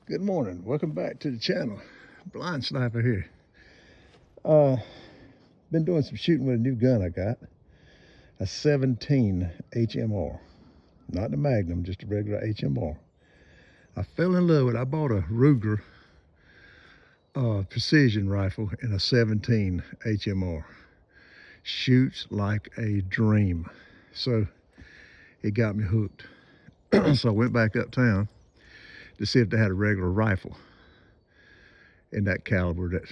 Good morning. Welcome back to the channel. Blind Sniper here. Been doing some shooting with a new gun I got. A 17 HMR. Not the Magnum, just a regular HMR. I fell in love with it. I bought a Ruger precision rifle in a 17 HMR. Shoots like a dream. So it got me hooked. So I went back uptown to see if they had a regular rifle in that caliber that,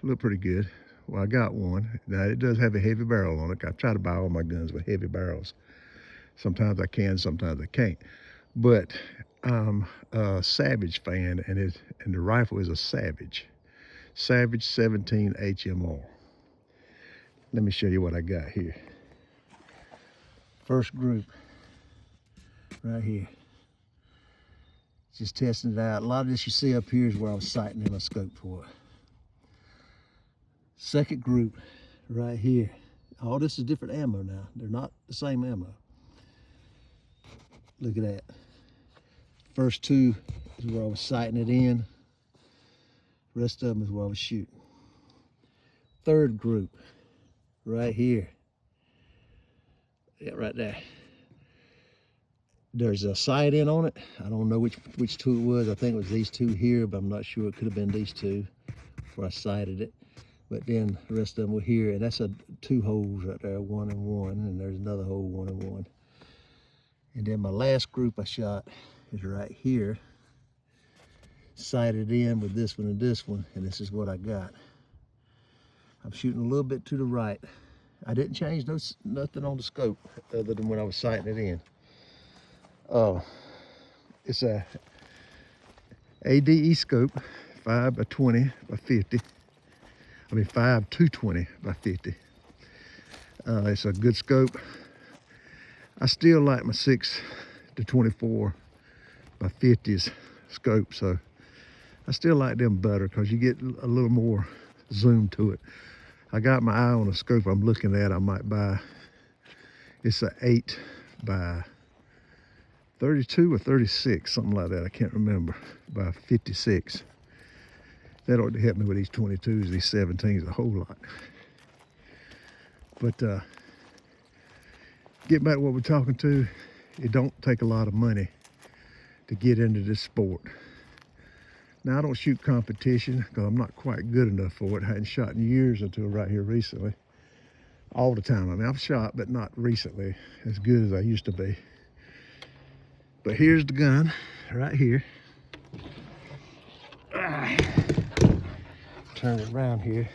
looked pretty good. Well, I got one. Now, it does have a heavy barrel on it. I try to buy all my guns with heavy barrels. Sometimes I can, sometimes I can't. But I'm a Savage fan, and the rifle is a Savage 17 HMR. Let me show you what I got here. First group, right here. Just testing it out. A lot of this you see up here is where I was sighting in my scope for it. Second group, right here. All this is different ammo now. They're not the same ammo. Look at that. First two is where I was sighting it in. The rest of them is where I was shooting. Third group, right here. Yeah, right there. There's a sight in on it. I don't know which two it was. I think it was these two here, but I'm not sure. It could have been these two before I sighted it. But then the rest of them were here, and that's two holes right there, 1 and 1, and there's another hole, 1 and 1. And then my last group I shot is right here. Sighted in with this one and this one, and this is what I got. I'm shooting a little bit to the right. I didn't change nothing on the scope other than when I was sighting it in. It's a ADE scope, 5 by 20 by 50. 5 to 20 by 50. It's a good scope. I still like my 6 to 24 by 50s scope, so I still like them better because you get a little more zoom to it. I got my eye on a scope I'm looking at. I might buy. It's a 8 by 32 or 36, something like that. I can't remember. By 56. That ought to help me with these 22s, these 17s, a whole lot. But get back to what we're talking to. It don't take a lot of money to get into this sport. Now, I don't shoot competition because I'm not quite good enough for it. I hadn't shot in years until right here recently. All the time. I've shot, but not recently as good as I used to be. But here's the gun right here. Turn it around here.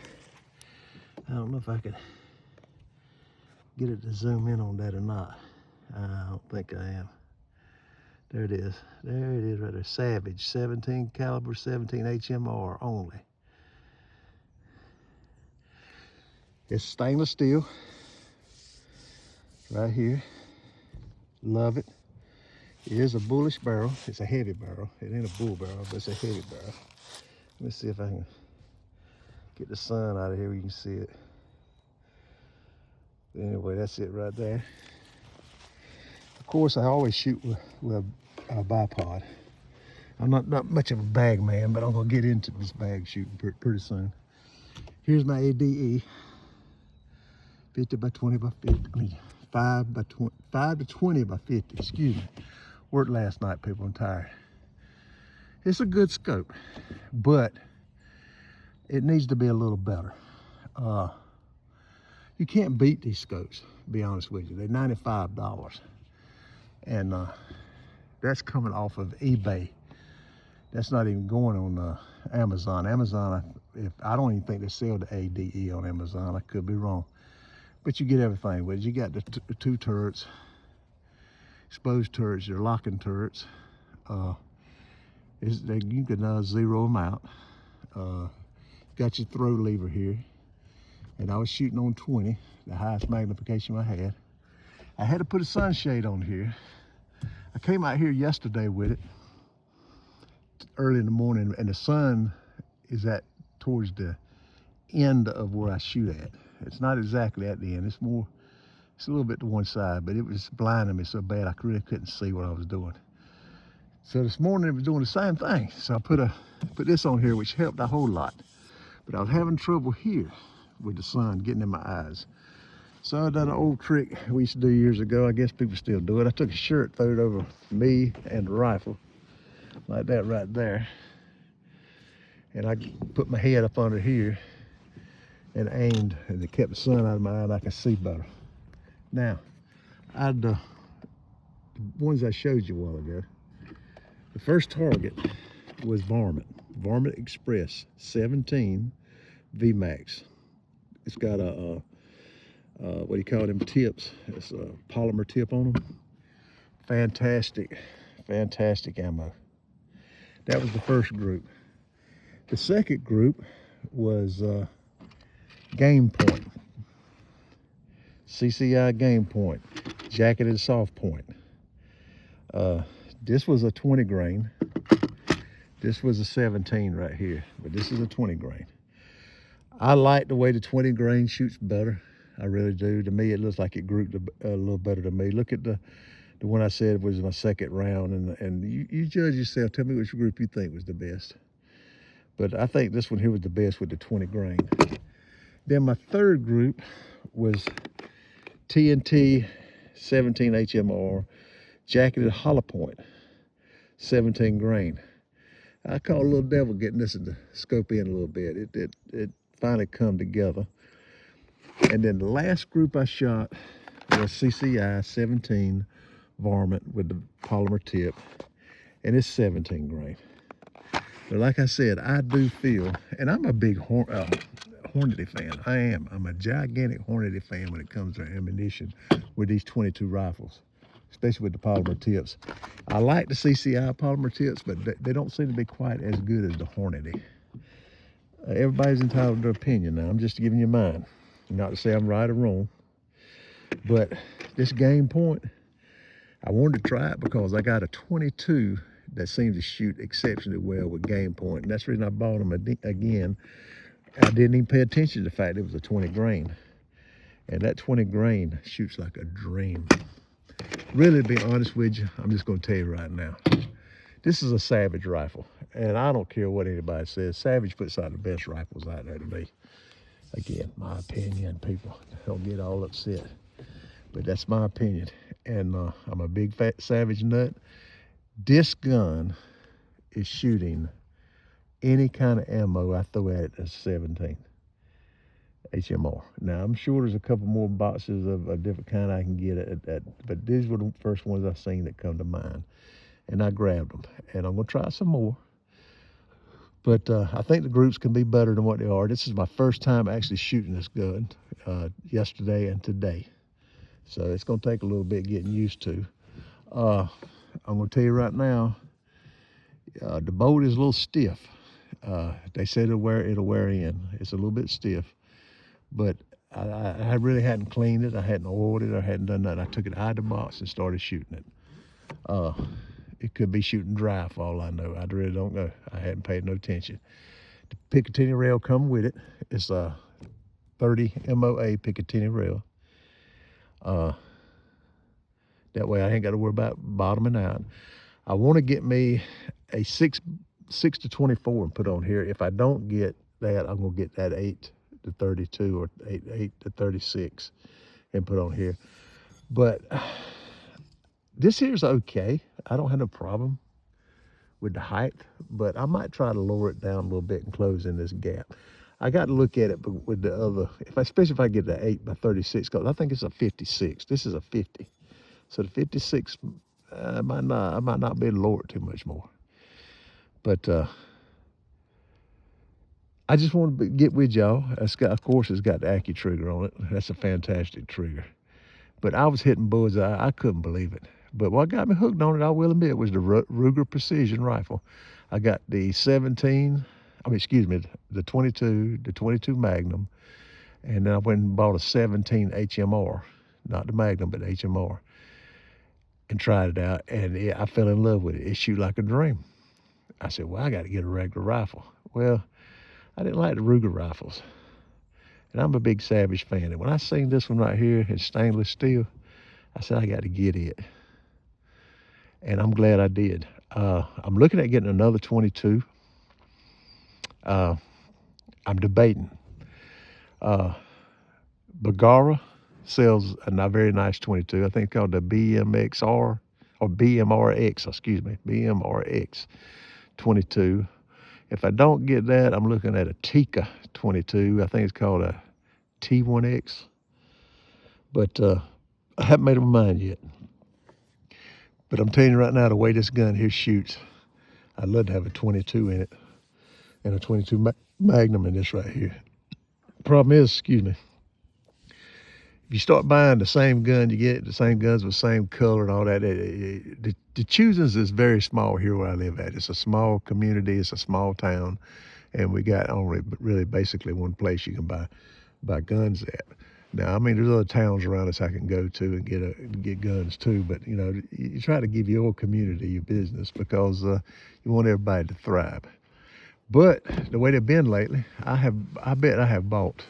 I don't know if I could get it to zoom in on that or not. I don't think I am. There it is. There it is right there. Savage 17 caliber 17 HMR only. It's stainless steel. Right here. Love it. It is a bullish barrel. It's a heavy barrel. It ain't a bull barrel, but it's a heavy barrel. Let me see if I can get the sun out of here where you can see it. Anyway, that's it right there. Of course, I always shoot with a bipod. I'm not much of a bag man, but I'm gonna get into this bag shooting pretty soon. Here's my ADE, 50 by 20 by 50. 5 to 20 by 50. Excuse me. Worked last night, people. I'm tired. It's a good scope, but it needs to be a little better. You can't beat these scopes, to be honest with you. They're $95. And that's coming off of eBay. That's not even going on Amazon. Amazon, I don't even think they sell the ADE on Amazon. I could be wrong. But you get everything with it. You got the two turrets, exposed turrets, your locking turrets. You can zero them out. Got your throw lever here. And I was shooting on 20, the highest magnification I had. I had to put a sunshade on here. I came out here yesterday with it, early in the morning, and the sun is towards the end of where I shoot at. It's not exactly at the end. It's a little bit to one side, but it was blinding me so bad I really couldn't see what I was doing. So this morning it was doing the same thing. So I put this on here, which helped a whole lot. But I was having trouble here with the sun getting in my eyes. So I done an old trick we used to do years ago. I guess people still do it. I took a shirt, threw it over me and the rifle, like that right there. And I put my head up under here and aimed, and it kept the sun out of my eye and I could see better. Now, the ones I showed you a while ago, the first target was Varmint Express 17 VMAX. It's got a what do you call them tips? It's a polymer tip on them. Fantastic ammo. That was the first group. The second group was Game Point. CCI Game Point, jacketed soft point. This was a 20 grain. This was a 17 right here, but this is a 20 grain. I like the way the 20 grain shoots better. I really do. To me, it looks like it grouped a little better to me. Look at the one I said was my second round, and you judge yourself. Tell me which group you think was the best. But I think this one here was the best with the 20 grain. Then my third group was TNT 17 HMR, jacketed hollow point, 17 grain. I call a little devil getting this in the scope in a little bit. It finally come together. And then the last group I shot was CCI 17 Varmint with the polymer tip, and it's 17 grain. But like I said, I do feel, and I'm a big Hornady fan. I am. I'm a gigantic Hornady fan when it comes to ammunition with these 22 rifles, especially with the polymer tips. I like the CCI polymer tips, but they don't seem to be quite as good as the Hornady. Everybody's entitled to their opinion now. I'm just giving you mine. Not to say I'm right or wrong, but this Game Point, I wanted to try it because I got a 22 that seems to shoot exceptionally well with Game Point, and that's the reason I bought them again. I didn't even pay attention to the fact it was a 20 grain, and that 20 grain shoots like a dream. Really, to be honest with you, I'm just going to tell you right now, this is a Savage rifle, and I don't care what anybody says. Savage puts out the best rifles out there to me. Again, my opinion, people don't get all upset, but that's my opinion. And I'm a big fat Savage nut. This gun is shooting any kind of ammo I throw at it as 17 HMR. Now, I'm sure there's a couple more boxes of a different kind I can get at, but these were the first ones I've seen that come to mind. And I grabbed them, and I'm gonna try some more. But I think the groups can be better than what they are. This is my first time actually shooting this gun, yesterday and today. So it's gonna take a little bit getting used to. I'm gonna tell you right now, the bolt is a little stiff. They said it'll wear in. It's a little bit stiff, but I really hadn't cleaned it. I hadn't oiled it. I hadn't done nothing. I took it out of the box and started shooting it. It could be shooting dry for all I know. I really don't know. I hadn't paid no attention. The Picatinny rail come with it. It's a 30 MOA Picatinny rail. That way I ain't got to worry about bottoming out. I want to get me a 6 to 24 and put on here. If I don't get that, I'm gonna get that 8 to 32 or 8 to 36 and put on here. But this here's okay. I don't have no problem with the height, but I might try to lower it down a little bit and close in this gap. I got to look at it with the other, especially if I get the 8 by 36, because I think it's a 56. This is a 50. So the 56, I might not be able to lower it too much more. But I just want to get with y'all. Of course, it's got the AccuTrigger on it. That's a fantastic trigger. But I was hitting bullseye. I couldn't believe it. But what got me hooked on it, I will admit, was the Ruger Precision rifle. I got the 17, the 22, the 22 Magnum, and then I went and bought a 17 HMR, not the Magnum, but HMR, and tried it out, and I fell in love with it. It shoot like a dream. I said, well, I got to get a regular rifle. Well, I didn't like the Ruger rifles, and I'm a big Savage fan. And when I seen this one right here in stainless steel, I said, I got to get it. And I'm glad I did. I'm looking at getting another 22. I'm debating. Bagara sells a very nice 22. I think it's called the BMXR or BMRX, excuse me, BMRX 22. If I don't get that, I'm looking at a Tika 22. I think it's called a T1X. But I haven't made up my mind yet. But I'm telling you right now, the way this gun here shoots, I'd love to have a 22 in it and a 22 Magnum in this right here. Problem is, excuse me, if you start buying the same gun, you get the same guns with same color and all that. The choosings is very small here where I live at. It's a small community. It's a small town, and we got only really basically one place you can buy guns at. Now, I mean, there's other towns around us I can go to and get guns too, but you know, you try to give your community your business because you want everybody to thrive. But the way they've been lately, I bet I have bought.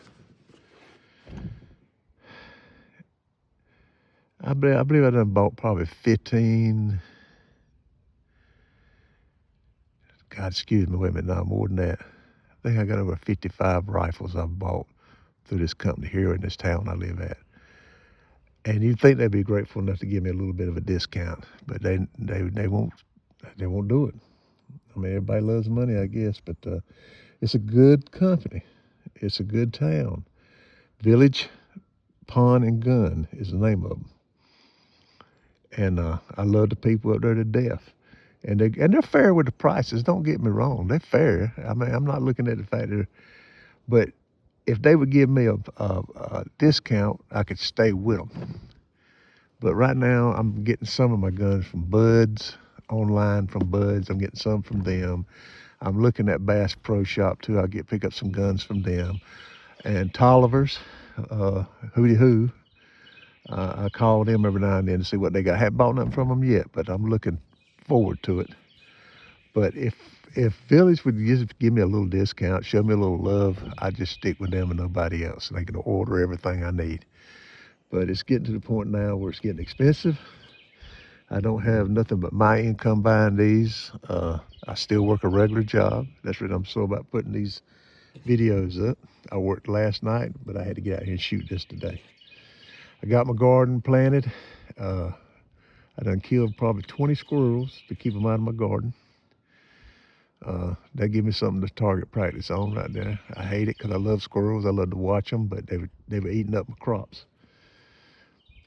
I believe I done bought probably 15. God, excuse me, wait a minute, no, more than that. I think I got over 55 rifles I've bought through this company here in this town I live at. And you'd think they'd be grateful enough to give me a little bit of a discount, but they won't do it. I mean, everybody loves money, I guess, but it's a good company. It's a good town. Village Pawn and Gun is the name of them. And I love the people up there to death. And they're fair with the prices. Don't get me wrong, they're fair. I mean, I'm not looking at the fact that, but if they would give me a discount, I could stay with them. But right now, I'm getting some of my guns from Buds, online from Buds. I'm getting some from them. I'm looking at Bass Pro Shop too. I'll pick up some guns from them. And Tolliver's, Hootie Hoo. I call them every now and then to see what they got. I haven't bought nothing from them yet, but I'm looking forward to it. But if Village would just give me a little discount, show me a little love, I'd just stick with them and nobody else. And I can order everything I need. But it's getting to the point now where it's getting expensive. I don't have nothing but my income buying these. I still work a regular job. That's what I'm so about putting these videos up. I worked last night, but I had to get out here and shoot this today. I got my garden planted. I done killed probably 20 squirrels to keep them out of my garden. That give me something to target practice on right there. I hate it because I love squirrels. I love to watch them, but they were eating up my crops.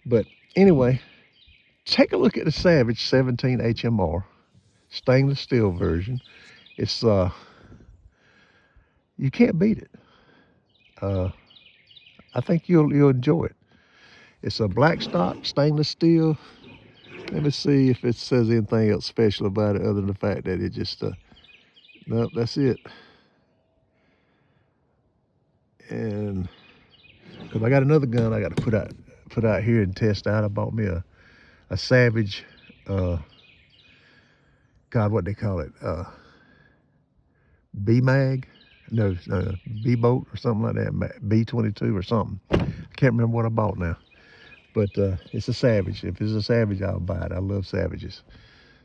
But anyway, take a look at the Savage 17 HMR, stainless steel version. It's you can't beat it. I think you'll enjoy it. It's a black stock stainless steel. Let me see if it says anything else special about it other than the fact that it just nope, that's it. And because I got another gun I got to put out here and test out. I bought me a Savage, God, what they call it, B-Mag, no, B-Boat or something like that, B-22 or something. I can't remember what I bought now, but it's a Savage. If it's a Savage, I'll buy it. I love Savages.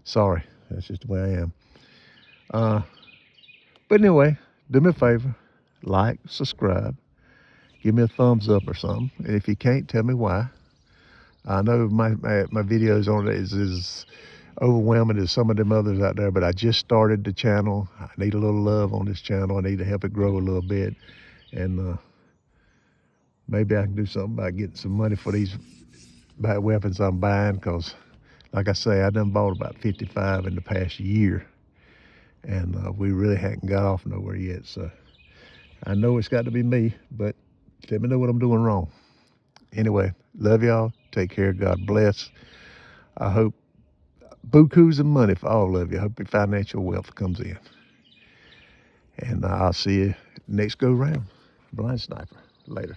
Sorry, that's just the way I am. But anyway, do me a favor, like, subscribe, give me a thumbs up or something. And if you can't, tell me why. I know my videos on it is overwhelming as some of them others out there, but I just started the channel. I need a little love on this channel. I need to help it grow a little bit. And maybe I can do something about getting some money for these weapons I'm buying, because like I say, I done bought about 55 in the past year. And we really haven't got off nowhere yet. So I know it's got to be me, but let me know what I'm doing wrong. Anyway, love y'all. Take care. God bless. I hope bukus and money for all of you. I hope your financial wealth comes in. And I'll see you next go round. Blind Sniper. Later.